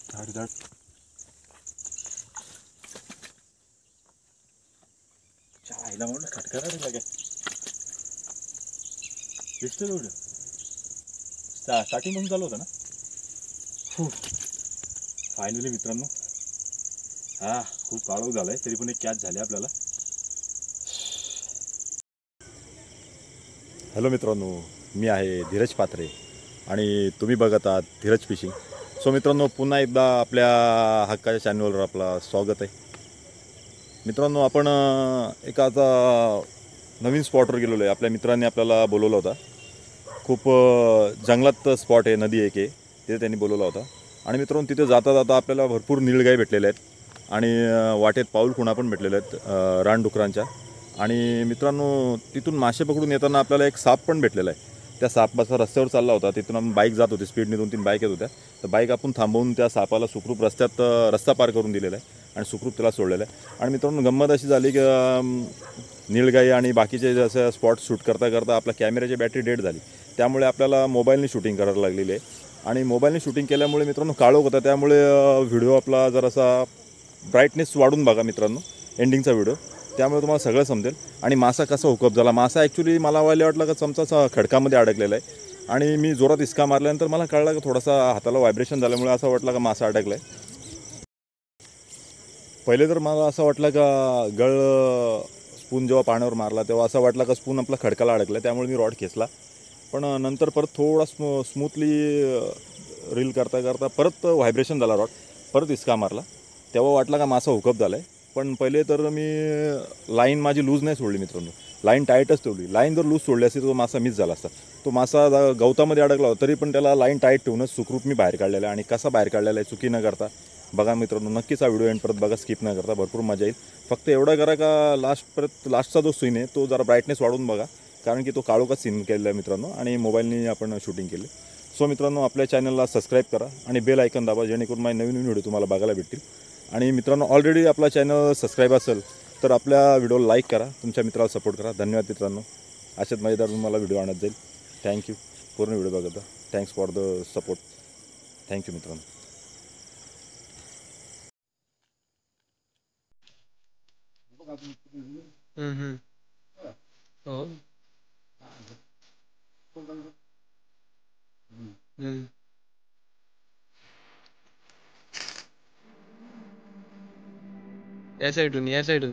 झाड झाड चायला म्हणून खटका नाही लागे दिसतं तेवढं स्टार्टिंग म्हणून चालू होतं ना. फायनली मित्रांनो हा खूप काळोख झालाय तरी पण एक कॅच झाली आपल्याला. हॅलो मित्रांनो, मी आहे धीरज पात्रे आणि तुम्ही बघत आहात धीरज फिशिंग. सो मित्रांनो, पुन्हा एकदा आपल्या हक्काच्या चॅनलवर आपला स्वागत आहे. मित्रांनो, आपण एका आता नवीन स्पॉटवर गेलेलो आहे. आपल्या मित्रांनी आपल्याला बोलवला होता. खूप जंगलात स्पॉट आहे, नदी एक आहे, तिथे त्यांनी बोलवला होता. आणि मित्रांनो, तिथे जाता जाता आपल्याला भरपूर निळगाई भेटलेले आहेत आणि वाटेत पाऊलखुणा पण भेटलेल्या आहेत रानडुकरांच्या. आणि मित्रांनो, तिथून मासे पकडून येताना आपल्याला एक साप पण भेटलेला आहे. त्या सापाचा रस्त्यावर चालला होता, तिथून आपण बाईक जात होती, स्पीडने 2-3 बाईक येत होत्या. तर बाईक आपण थांबवून त्या सापाला सुखरूप रस्ता पार करून दिलेला आहे आणि सुखरूप त्याला सोडलेलं आहे. आणि मित्रांनो, गंमत अशी झाली की निळगाई आणि बाकीचे जसं स्पॉट शूट करता करता आपला कॅमेऱ्याची बॅटरी डेड झाली. त्यामुळे आपल्याला मोबाईलने शूटिंग करायला लागलेली आहे. आणि मोबाईलने शूटिंग केल्यामुळे मित्रांनो काळोख होता, त्यामुळे व्हिडिओ आपला जरासा ब्राईटनेस वाढून बघा मित्रांनो एंडिंगचा व्हिडिओ, त्यामुळे तुम्हाला सगळं समजेल. आणि मासा कसा हुकअप झाला. मासा ॲक्च्युली मला वाटलं का चमचा खडकामध्ये अडकलेला आहे आणि मी जोरात इसका मारल्यानंतर मला कळलं का थोडासा हाताला व्हायब्रेशन झाल्यामुळे असं वाटलं का मासा अडकला आहे. पहिले तर मला असं वाटलं का स्पून जेव्हा पाण्यावर मारला तेव्हा असं वाटलं का स्पून आपला खडकाला अडकला, त्यामुळे मी रॉड खेचला. पण नंतर परत थोडा स्मूथली रील करता करता परत व्हायब्रेशन झाला, रॉड परत इसका मारला, तेव्हा वाटला का मासा हुकअप झाला आहे. पण पहिले तर मी लाईन माझी लूज नाही सोडली मित्रांनो, लाईन टाईटच ठेवली. लाईन जर लूज सोडली असती तर तो मासा मिस झाला असता. तो मासा गवतामध्ये अडकला होता तरी पण त्याला लाईन टाईट ठेवूनच सुखरूप मी बाहेर काढलेला आहे. आणि कसा बाहेर काढलेला आहे चुकी न करता बघा मित्रांनो, नक्कीच हा व्हिडिओ एंड परत बघा, स्किप न करता, भरपूर मजा येईल. फक्त एवढं करा का लास्टचा जो सीन आहे तो जरा ब्राईटनेस वाढवून बघा, कारण की तो काळोखात सीन केलेला आहे मित्रांनो आणि मोबाईलने आपण शूटिंग केली. सो मित्रांनो, आपल्या चॅनलला सबस्क्राईब करा आणि बेल आयकन दाबा, जेणेकरून माझे नवीन व्हिडिओ तुम्हाला बघायला भेटतील. आणि मित्रांनो, ऑलरेडी आपला चॅनल सबस्क्राईब असेल तर आपल्या व्हिडिओला लाईक करा, तुमच्या मित्राला सपोर्ट करा. धन्यवाद मित्रांनो, अशाच मजेदार तुम्हाला व्हिडिओ आणत जाईल. थँक्यू, पूर्ण व्हिडिओ बघा. Thanks for the support. Thank you मित्रांनो. हो. या साईडून या साईडून.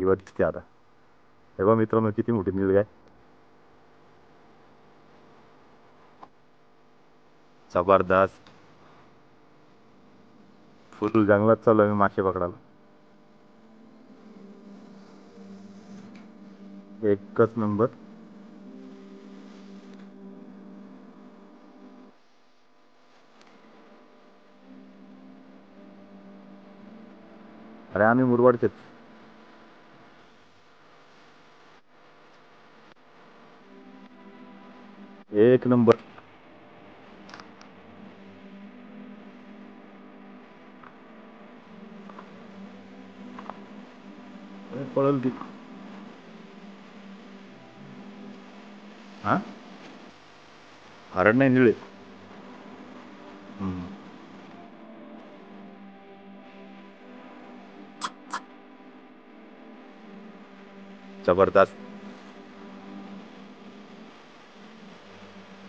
दिसते आता. हे बघा मित्रांनो, किती मोठी निळगाय, जबरदस्त. फुल जंगलात चालू आहे मी मासे पकडायला. एकच नंबर. अरे आम्ही मुरबाडचेच. एक नंबर. पळल ती. हां, हरड नाही, निळे. जबरदस्त.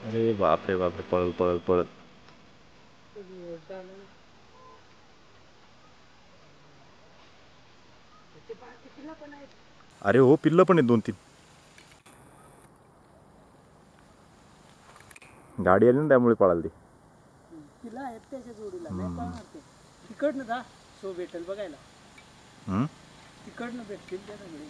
अरे बापरे बापरे, पळत पळत पळत. अरे हो, पिल्लं पण आहेत 2-3. गाडी आली ना त्यामुळे पळाली ती. तिला आहेत त्याच्या जोडीला नाही पळणार ते. तिकडनं जा शो भेटेल बघायला. हम्म? तिकडनं भेटतील त्या सगळे.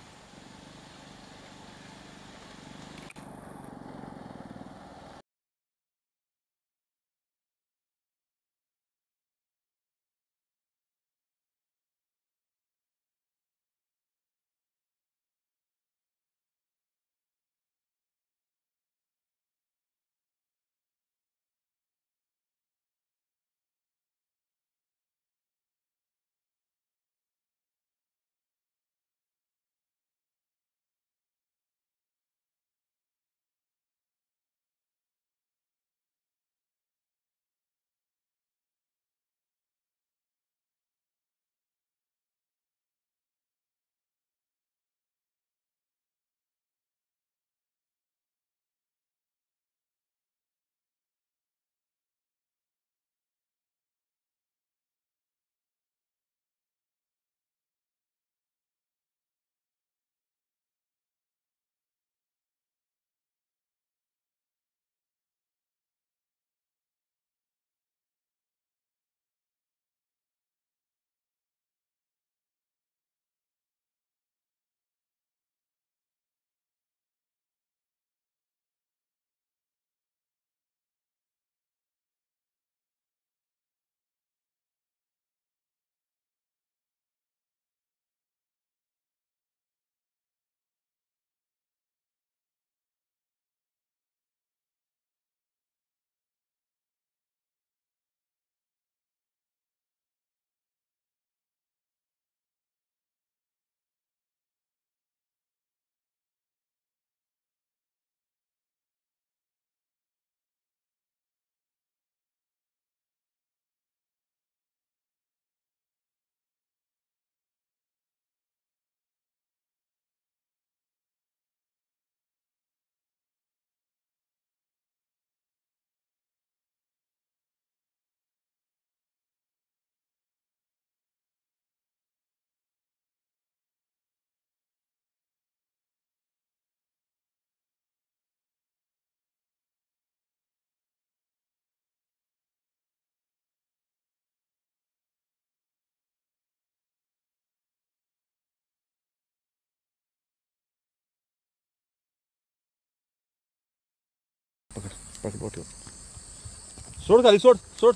सोड खाली, सोड सोड.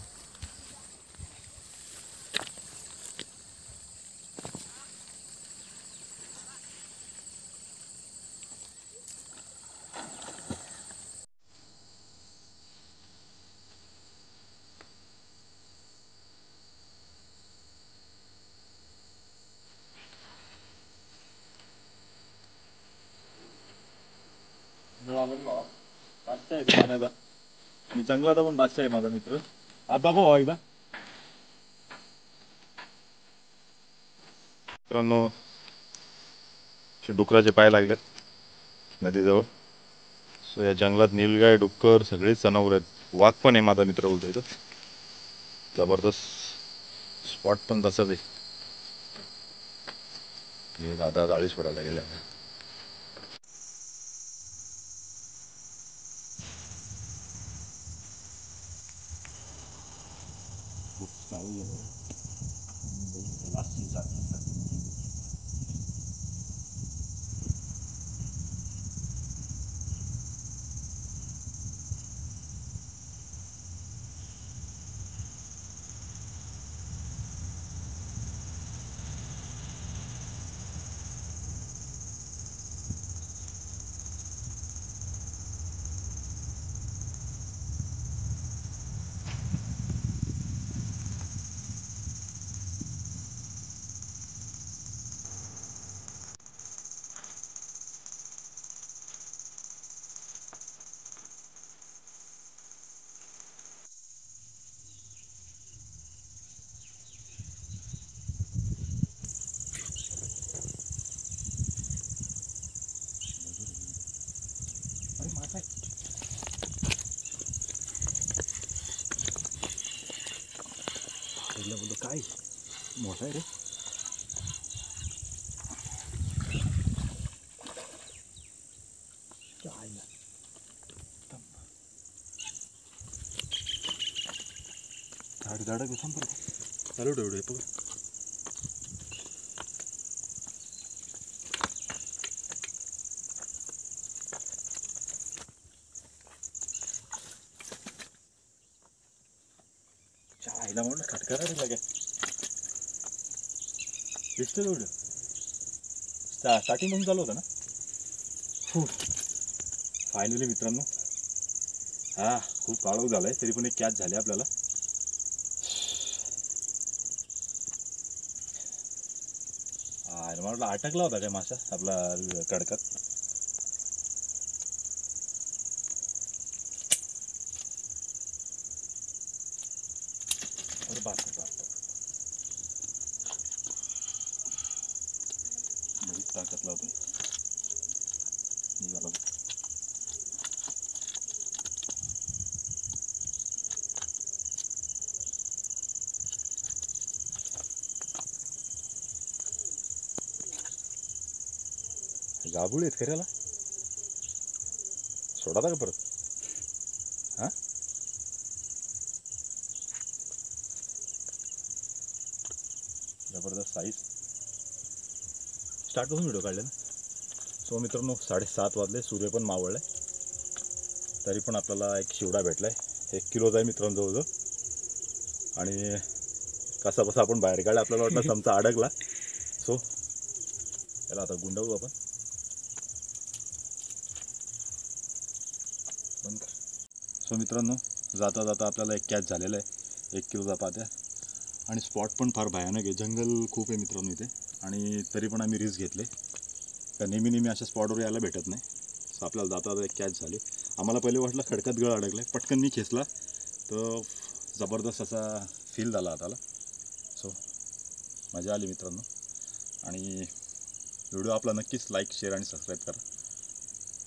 मी जंगलात पण बादशाह आहे माझा मित्र. आता भाऊ एकदा मित्रांनो, डुकराचे पाय लागलेत नदीजवळ. सो या जंगलात नीलगाय, डुक्कर सगळेच जनावर आहेत. वाघ पण आहे माझा मित्र बोलतो इथं. जबरदस्त स्पॉट पण तसंच आहे. हे दादा जाळी सोडायला गेले. पहिला बोलतो काय मोठा आहे रे. झाड झाड कसं परत चालू ठेवडे बघ. आईला म्हणून खटकारा रे लागे दिसतं तेवढं स्टार्टिंग म्हणून चालू होतं ना. फायनली मित्रांनो हा खूप काळोख झालाय तरी पण एक कॅच झाली आपल्याला. मला वाटलं अटकला होता काय मासा आपला कडकात. अरे बाप बरीच ताकद लावतो निघाला. गाबुळ आहेत खऱ्याला सोडा का परत. हा जबरदस्त साईज. स्टार्ट करून व्हिडिओ काढले ना. सो मित्रांनो 7:30 वाजले सूर्य पण मावळलाय तरी पण आपल्याला एक शिवडा भेटलाय. 1 किलोचा आहे मित्रांनो जवळजवळ. आणि कसा बसा आपण बाहेर काढला आपल्याला वाटलं चमचा अडकला. सो त्याला आता गुंडवू आपण. बंद कर. सो मित्रांनो जाता जाता आपल्याला एक कॅच झालेला आहे 1 किलोचा पात्या. आणि स्पॉट पण फार भयानक आहे. जंगल खूप आहे मित्रांनो इथे. आणि तरी पण आम्ही रिस्क घेतले का नेहमी अशा स्पॉटवर यायला भेटत नाही. सो आपल्याला जाता जाता एक कॅच झाले. आम्हाला पहिले वाटलं खडकात गळ अडकला आहे. पटकन मी खेचला तर जबरदस्त असा फील झाला हाताला. सो मजा आली मित्रांनो. आणि व्हिडिओ आपला नक्कीच लाईक शेअर आणि सबस्क्राईब करा.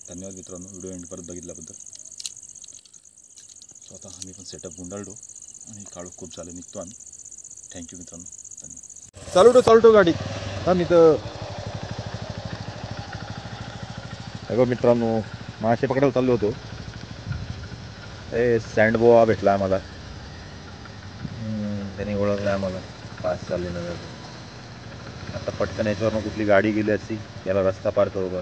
धन्यवाद मित्रांनो व्हिडिओ एंड परत बघितल्याबद्दल. सो आता आम्ही पण सेटअप गुंडाळलो आणि काळोख खूप झालं निघतो आम्ही. थँक्यू मित्रांनो धन्यवाद. चालू ठेव गाडी. हा मी तर अगं मित्रांनो मासे पकडायला चाललो होतो. सँड बोआ भेटला आम्हाला. त्याने ओळखलं आम्हाला पास चालले ना. आता पटकन याच्यावरनं कुठली गाडी गेली असती याला रस्ता पार बरोबर.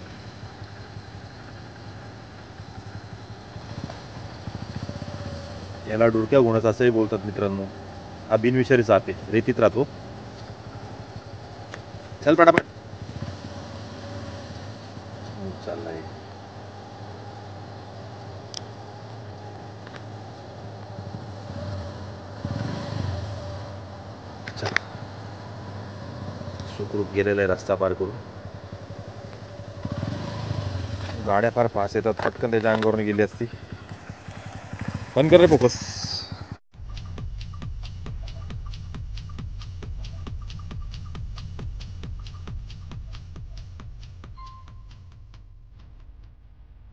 याला डुरक्या घोणस असंही बोलतात मित्रांनो. हा बिनविषारी साप आहे रेतीत राहतो. चल पटापट चाललाय. सुखरूप गेलेला आहे रस्ता पार करून. गाड्या फार फास्ट येतात पटकन त्याच्या अंगावरून गेली असती. बंद कर रे फोकस.